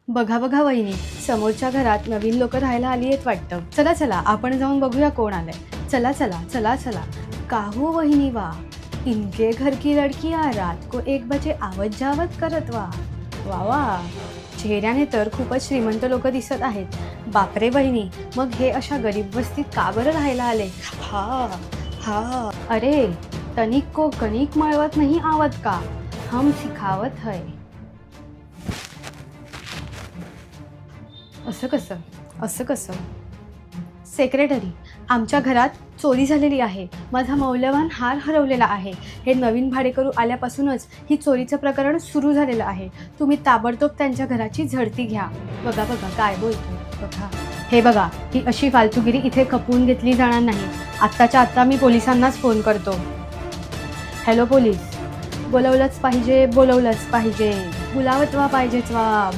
बघा बघा वहिनी, समोरच्या घरात नवीन लोक राहायला आली आहेत वाटतं. चला चला आपण जाऊन बघूया कोण आलंय. चला चला चला चला. काहू वहिनी वा, इनके घर की लड़की आ रात को 1 बजे आवत जावत करत वा. वा वा, चेहऱ्याने तर खूपच श्रीमंत लोक दिसत आहेत. बापरे वहिनी, मग हे अशा गरीब वस्तीत का बरं राहायला आले? हा हा, अरे तनिक को कणिक मळवत नाही आवत का, हम सिखावत है. असं कसं? सेक्रेटरी, आमच्या घरात चोरी झालेली आहे. माझा मौल्यवान हार हरवलेला आहे. हे नवीन भाडेकरू आल्यापासूनच ही चोरीचं प्रकरण सुरू झालेलं आहे. तुम्ही ताबडतोब त्यांच्या घराची झडती घ्या. बघा बघा काय बोलतो बघा. हे बघा, ही अशी फालतूगिरी इथे खपवून घेतली जाणार नाही. आत्ताच्या आत्ता मी पोलिसांनाच फोन करतो. Hello police. बोलवलंच पाहिजे. बुलावतवा पाहिजेच वा.